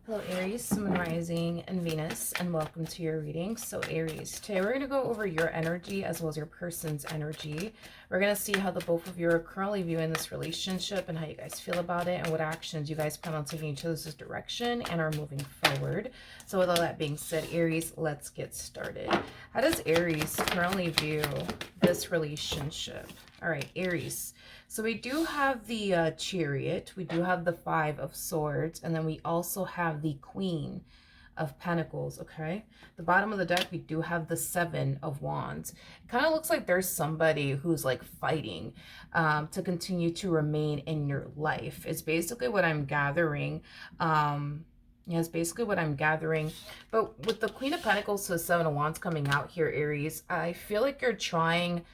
Hello Aries, Moon Rising, and Venus, and welcome to your reading. So Aries, today we're going to go over your energy as well as your person's energy. We're going to see how the both of you are currently viewing this relationship and how you guys feel about it and what actions you guys plan on taking each other's direction and are moving forward. So with all that being said, Aries, let's get started. How does Aries currently view this relationship? All right, Aries. So we do have the Chariot, we do have the Five of Swords, and then we also have the Queen of Pentacles, okay? The bottom of the deck, we do have the Seven of Wands. It kind of looks like there's somebody who's like fighting to continue to remain in your life. It's basically what I'm gathering. Yeah, it's basically what I'm gathering. But with the Queen of Pentacles to the Seven of Wands coming out here, Aries, I feel like you're trying...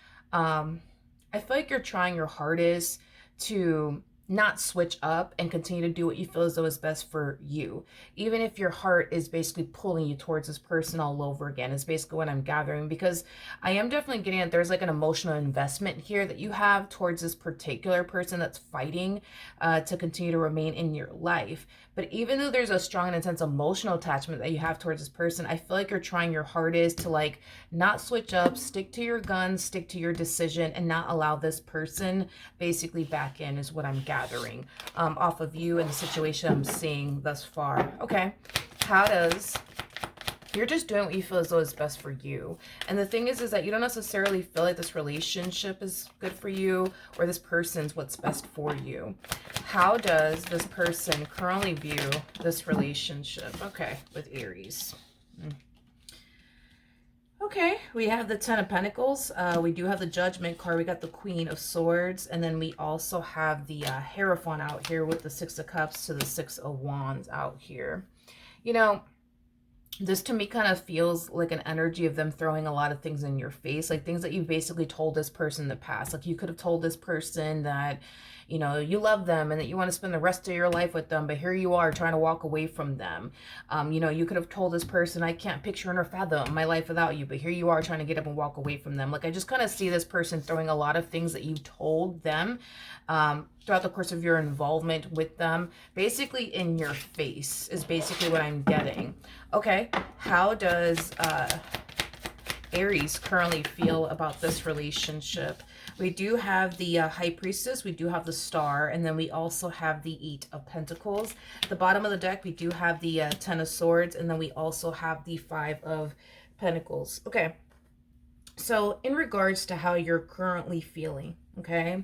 I feel like you're trying your hardest to not switch up and continue to do what you feel as though is best for you. Even if your heart is basically pulling you towards this person all over again, is basically what I'm gathering, because I am definitely getting that there's like an emotional investment here that you have towards this particular person that's fighting to continue to remain in your life. But even though there's a strong and intense emotional attachment that you have towards this person, I feel like you're trying your hardest to like not switch up, stick to your guns, stick to your decision, and not allow this person basically back in, is what I'm gathering off of you and the situation I'm seeing thus far. Okay, how does... You're just doing what you feel as though is best for you. And the thing is that you don't necessarily feel like this relationship is good for you or this person's what's best for you. How does this person currently view this relationship? Okay, with Aries. Okay, we have the Ten of Pentacles. We do have the Judgment card. We got the Queen of Swords. And then we also have the Hierophant out here with the Six of Cups to the Six of Wands out here. You know, this to me kind of feels like an energy of them throwing a lot of things in your face, like things that you basically told this person in the past. Like you could have told this person that, you know, you love them and that you want to spend the rest of your life with them, but here you are trying to walk away from them. You know, you could have told this person, I can't picture nor fathom my life without you, but here you are trying to get up and walk away from them. Like I just kind of see this person throwing a lot of things that you told them throughout the course of your involvement with them, basically in your face, is basically what I'm getting. Okay, how does Aries currently feel about this relationship? We do have the High Priestess, we do have the Star, and then we also have the Eight of Pentacles. At the bottom of the deck, we do have the Ten of Swords, and then we also have the Five of Pentacles. Okay, so in regards to how you're currently feeling, okay,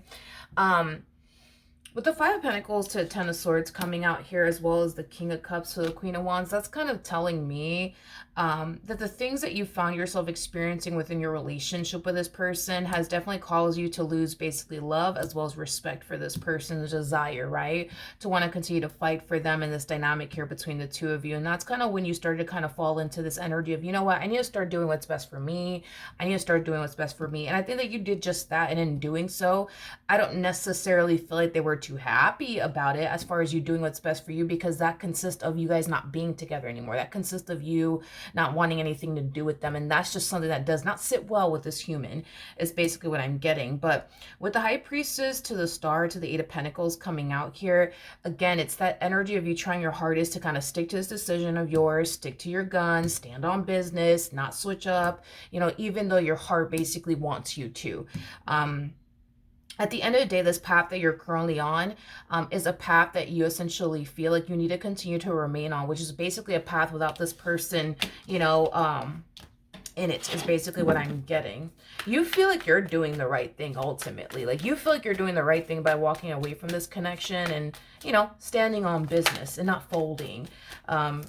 with the Five of Pentacles to the Ten of Swords coming out here, as well as the King of Cups to the Queen of Wands, that's kind of telling me that the things that you found yourself experiencing within your relationship with this person has definitely caused you to lose basically love as well as respect for this person's desire, right? To want to continue to fight for them in this dynamic here between the two of you. And that's kind of when you started to kind of fall into this energy of, you know what, I need to start doing what's best for me. I need to start doing what's best for me. And I think that you did just that. And in doing so, I don't necessarily feel like they were too happy about it as far as you doing what's best for you, because that consists of you guys not being together anymore. That consists of you not wanting anything to do with them, and that's just something that does not sit well with this human, is basically what I'm getting. But with the High Priestess to the Star to the Eight of Pentacles coming out here, again, it's that energy of you trying your hardest to kind of stick to this decision of yours, stick to your guns, stand on business, not switch up, you know, even though your heart basically wants you to. At the end of the day, this path that you're currently on is a path that you essentially feel like you need to continue to remain on, which is basically a path without this person, you know, in it, is basically what I'm getting. You feel like you're doing the right thing ultimately. Like you feel like you're doing the right thing by walking away from this connection and, you know, standing on business and not folding.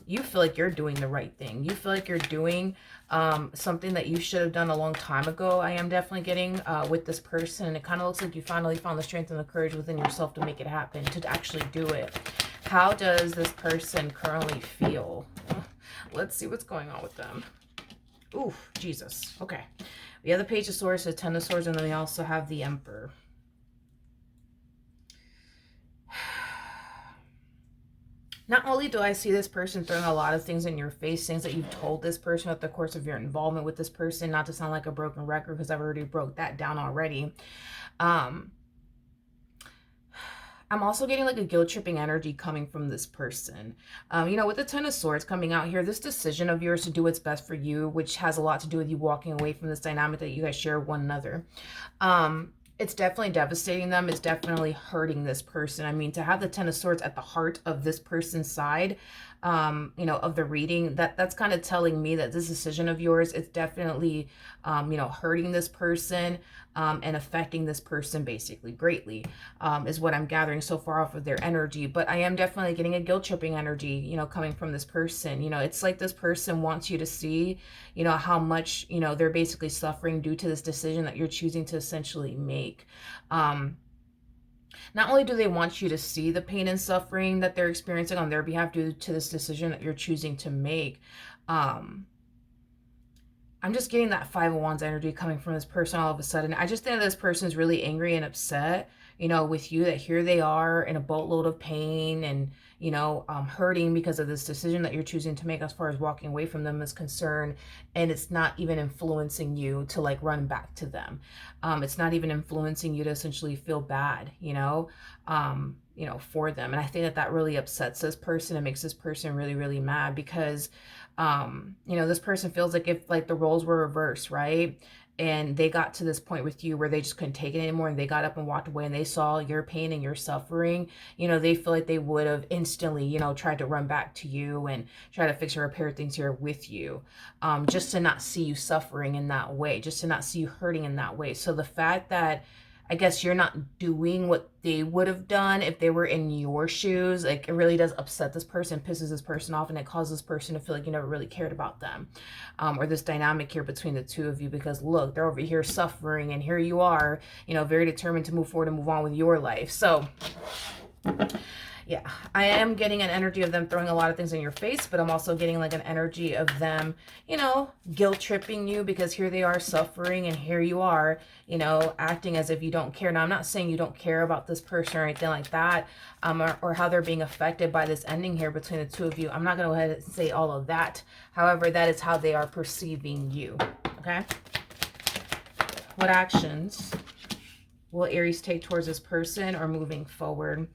You feel like you're doing the right thing. You feel like you're doing something that you should have done a long time ago. I am definitely getting with this person, and it kind of looks like you finally found the strength and the courage within yourself to make it happen, to actually do it. How does this person currently feel? Let's see what's going on with them. Ooh, Jesus. Okay. We have the Page of Swords, the Ten of Swords, and then we also have the Emperor. Not only do I see this person throwing a lot of things in your face, things that you've told this person throughout the course of your involvement with this person, not to sound like a broken record because I've already broke that down already. I'm also getting like a guilt tripping energy coming from this person. You know, with the Ten of Swords coming out here, this decision of yours to do what's best for you, which has a lot to do with you walking away from this dynamic that you guys share with one another. It's definitely devastating them. It's definitely hurting this person. I mean, to have the Ten of Swords at the heart of this person's side, you know, of the reading, that's kind of telling me that this decision of yours, it's definitely, you know, hurting this person, and affecting this person basically greatly, is what I'm gathering so far off of their energy. But I am definitely getting a guilt tripping energy, you know, coming from this person. You know, it's like this person wants you to see, you know, how much, you know, they're basically suffering due to this decision that you're choosing to essentially make. Not only do they want you to see the pain and suffering that they're experiencing on their behalf due to this decision that you're choosing to make, I'm just getting that Five of Wands energy coming from this person all of a sudden. I just think this person is really angry and upset, you know, with you, that here they are in a boatload of pain and, you know, hurting because of this decision that you're choosing to make as far as walking away from them is concerned. And it's not even influencing you to like run back to them. It's not even influencing you to essentially feel bad, you know, for them. And I think that that really upsets this person and makes this person really, really mad because, you know, this person feels like if like the roles were reversed, right? And they got to this point with you where they just couldn't take it anymore and they got up and walked away and they saw your pain and your suffering, you know, they feel like they would have instantly, you know, tried to run back to you and try to fix or repair things here with you, just to not see you suffering in that way, just to not see you hurting in that way. So the fact that I guess you're not doing what they would have done if they were in your shoes, like it really does upset this person, pisses this person off, and it causes this person to feel like you never really cared about them, or this dynamic here between the two of you, because look, they're over here suffering and here you are, you know, very determined to move forward and move on with your life. So yeah, I am getting an energy of them throwing a lot of things in your face, but I'm also getting like an energy of them, you know, guilt tripping you because here they are suffering and here you are, you know, acting as if you don't care. Now, I'm not saying you don't care about this person or anything like that, or how they're being affected by this ending here between the two of you. I'm not going to go ahead and say all of that. However, that is how they are perceiving you, okay? What actions will Aries take towards this person or moving forward?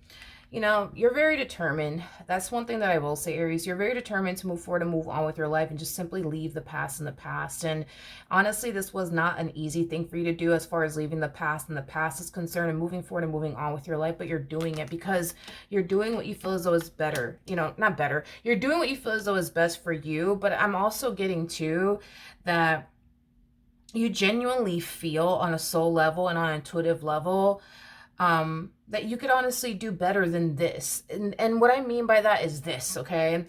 You know, you're very determined. That's one thing that I will say, Aries. You're very determined to move forward and move on with your life and just simply leave the past in the past. And honestly, this was not an easy thing for you to do as far as leaving the past and the past is concerned and moving forward and moving on with your life. But you're doing it because you're doing what you feel as though is better. You know, not better. You're doing what you feel as though is best for you. But I'm also getting to that you genuinely feel on a soul level and on an intuitive level that you could honestly do better than this. And what I mean by that is this, okay?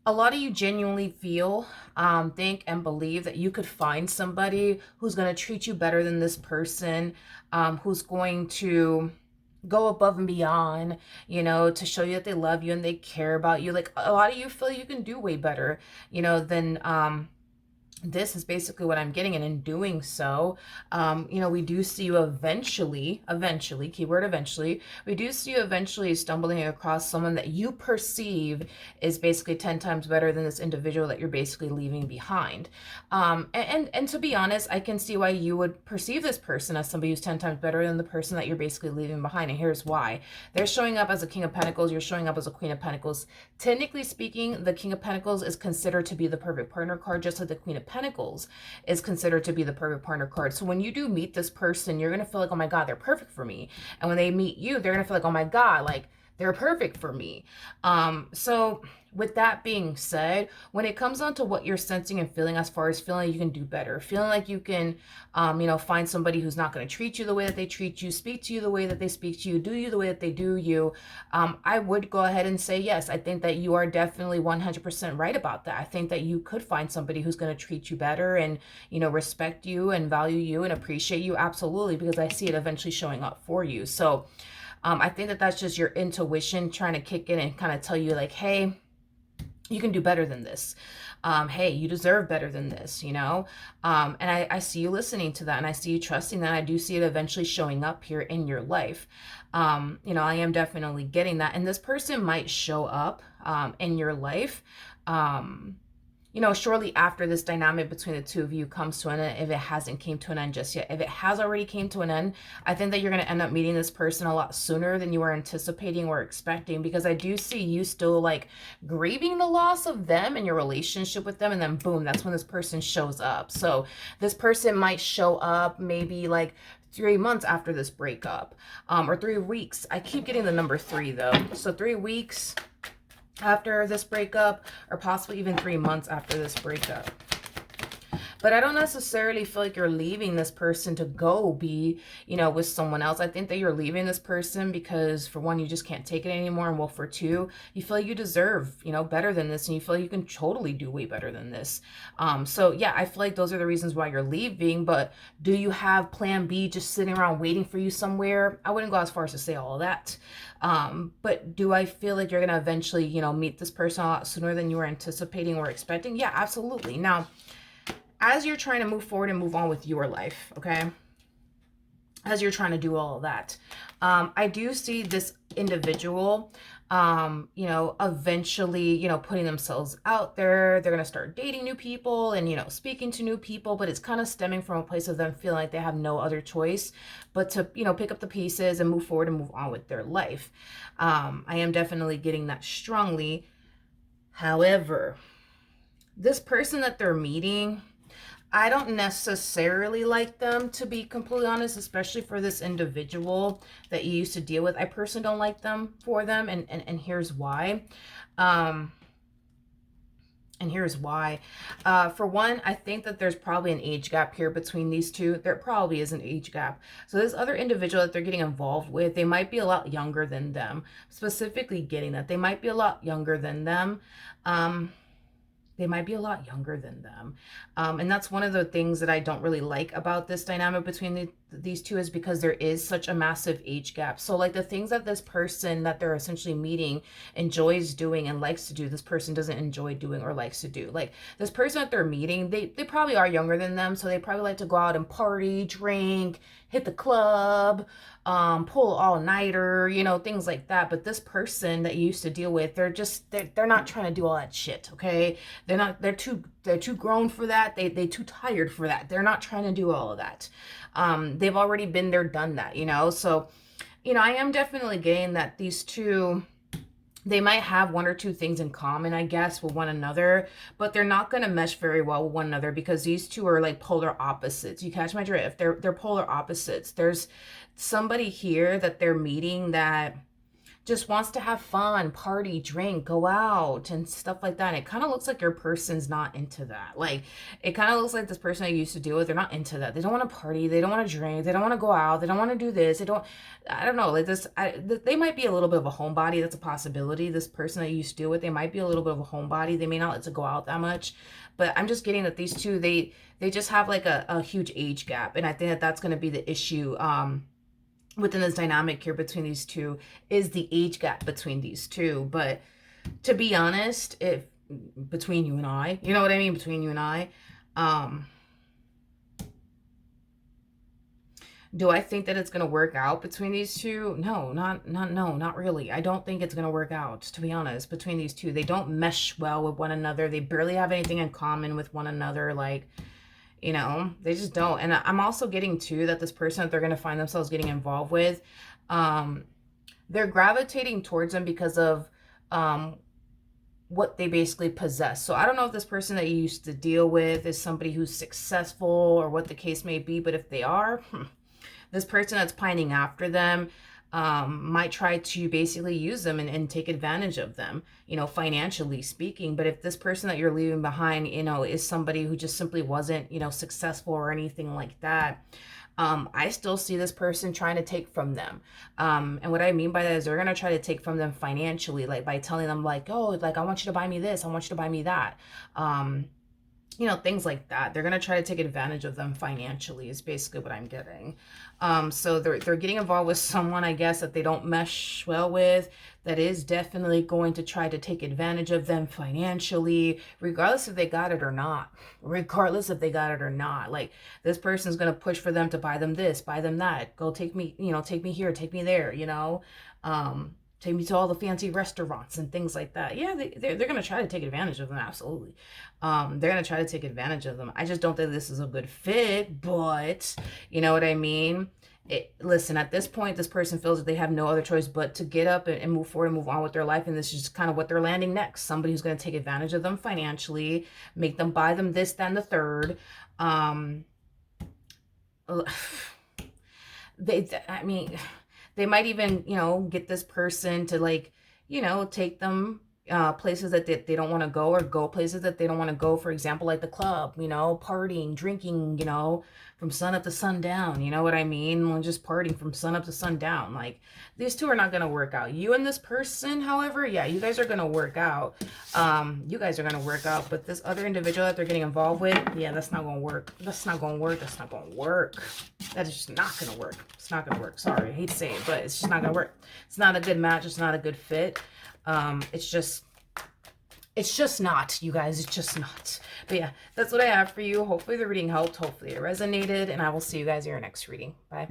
A lot of you genuinely feel, think, and believe that you could find somebody who's going to treat you better than this person, who's going to go above and beyond, you know, to show you that they love you and they care about you. Like, a lot of you feel you can do way better, you know, than, this is basically what I'm getting. And in doing so, you know, we do see you eventually, keyword eventually, we do see you eventually stumbling across someone that you perceive is basically 10 times better than this individual that you're basically leaving behind. And to be honest, I can see why you would perceive this person as somebody who's 10 times better than the person that you're basically leaving behind. And here's why. They're showing up as a King of Pentacles. You're showing up as a Queen of Pentacles. Technically speaking, the King of Pentacles is considered to be the perfect partner card, just like the Queen of Pentacles is considered to be the perfect partner card. So when you do meet this person, you're going to feel like, oh my God, they're perfect for me. And when they meet you, they're going to feel like, oh my God, like they're perfect for me. So with that being said, when it comes on to what you're sensing and feeling as far as feeling like you can do better, feeling like you can, you know, find somebody who's not going to treat you the way that they treat you, speak to you the way that they speak to you, do you the way that they do you, I would go ahead and say, yes, I think that you are definitely 100% right about that. I think that you could find somebody who's going to treat you better and, you know, respect you and value you and appreciate you. Absolutely. Because I see it eventually showing up for you. So, I think that that's just your intuition trying to kick in and kind of tell you like, hey, you can do better than this. Hey, you deserve better than this, you know? And I see you listening to that and I see you trusting that. I do see it eventually showing up here in your life. You know, I am definitely getting that. And this person might show up in your life shortly after this dynamic between the two of you comes to an end, if it hasn't came to an end just yet. If it has already came to an end, I think that you're going to end up meeting this person a lot sooner than you were anticipating or expecting, because I do see you still like grieving the loss of them and your relationship with them, and then boom, that's when this person shows up. So this person might show up maybe like 3 months after this breakup, or 3 weeks. I keep getting the number 3 though. So 3 weeks after this breakup, or possibly even 3 months after this breakup. But I don't necessarily feel like you're leaving this person to go be, with someone else. I think that you're leaving this person because, for one, you just can't take it anymore. And well, for two, you feel like you deserve, better than this. And you feel like you can totally do way better than this. So yeah, I feel like those are the reasons why you're leaving. But do you have plan B just sitting around waiting for you somewhere? I wouldn't go as far as to say all of that. But do I feel like you're going to eventually, meet this person a lot sooner than you were anticipating or expecting? Yeah, absolutely. Now, as you're trying to move forward and move on with your life, okay, as you're trying to do all of that, I do see this individual, eventually, putting themselves out there. They're going to start dating new people and, speaking to new people, but it's kind of stemming from a place of them feeling like they have no other choice but to, pick up the pieces and move forward and move on with their life. I am definitely getting that strongly. However, this person that they're meeting, I don't necessarily like them, to be completely honest, especially for this individual that you used to deal with. I personally don't like them for them, and here's why. And here's why. For one, I think that there's probably an age gap here between these two. There probably is an age gap. So this other individual that they're getting involved with, they might be a lot younger than them. Specifically getting that. They might be a lot younger than them. They might be a lot younger than them. And that's one of the things that I don't really like about this dynamic between these two, is because there is such a massive age gap. So like the things that this person that they're essentially meeting enjoys doing and likes to do, this person doesn't enjoy doing or likes to do. Like this person that they're meeting, they probably are younger than them. So they probably like to go out and party, drink, hit the club, pull all-nighter, things like that. But this person that you used to deal with, they're not trying to do all that shit, okay? They're too grown for that. They too tired for that. They're not trying to do all of that. They've already been there, done that, So, I am definitely getting that these two, they might have one or two things in common, I guess, with one another, but they're not going to mesh very well with one another, because these two are like polar opposites. You catch my drift? They're polar opposites. There's somebody here that they're meeting that just wants to have fun, party, drink, go out and stuff like that. And it kind of looks like your person's not into that. Like, it kind of looks like this person I used to deal with, they're not into that. They don't want to party. They don't want to drink. They don't want to go out. They don't want to do this. I don't know, like this, they might be a little bit of a homebody. That's a possibility. This person I used to deal with, they might be a little bit of a homebody. They may not like to go out that much, but I'm just getting that these two, they just have like a huge age gap. And I think that that's going to be the issue, within this dynamic here between these two, is the age gap between these two. But to be honest, if between you and I, you know what I mean? Between you and I, do I think that it's going to work out between these two? No, not really. I don't think it's going to work out, to be honest, between these two. They don't mesh well with one another. They barely have anything in common with one another. Like, they just don't. And I'm also getting too that this person that they're going to find themselves getting involved with, they're gravitating towards them because of what they basically possess. So I don't know if this person that you used to deal with is somebody who's successful or what the case may be, but if they are, this person that's pining after them might try to basically use them and take advantage of them, financially speaking. But if this person that you're leaving behind, is somebody who just simply wasn't, successful or anything like that, I still see this person trying to take from them. And what I mean by that is they're going to try to take from them financially, like by telling them like, oh, like, I want you to buy me this. I want you to buy me that. Things like that. They're going to try to take advantage of them financially is basically what I'm getting. So they're getting involved with someone, I guess, that they don't mesh well with, that is definitely going to try to take advantage of them financially, regardless if they got it or not. Regardless if they got it or not. Like, this person's going to push for them to buy them this, buy them that. Go take me, take me here, take me there, take me to all the fancy restaurants and things like that. Yeah, they're going to try to take advantage of them. Absolutely. They're going to try to take advantage of them. I just don't think this is a good fit, but you know what I mean? Listen, at this point, this person feels that they have no other choice but to get up and move forward and move on with their life. And this is just kind of what they're landing next. Somebody who's going to take advantage of them financially, make them buy them this, then the third. I mean, they might even, get this person to like, take them places that they don't want to go, or go places that they don't want to go. For example, like the club, partying, drinking, from sun up to sundown. You know what I mean? Just partying from sun up to sundown. Like, these two are not going to work out. You and this person, however, yeah, you guys are going to work out. You guys are going to work out. But this other individual that they're getting involved with, yeah, that's not going to work. That's not going to work. That's not going to work. That is just not going to work. It's not going to work. Sorry, I hate to say it, but it's just not going to work. It's not a good match. It's not a good fit. It's just not, you guys. It's just not. But yeah, that's what I have for you. Hopefully the reading helped. Hopefully it resonated. And I will see you guys in your next reading. Bye.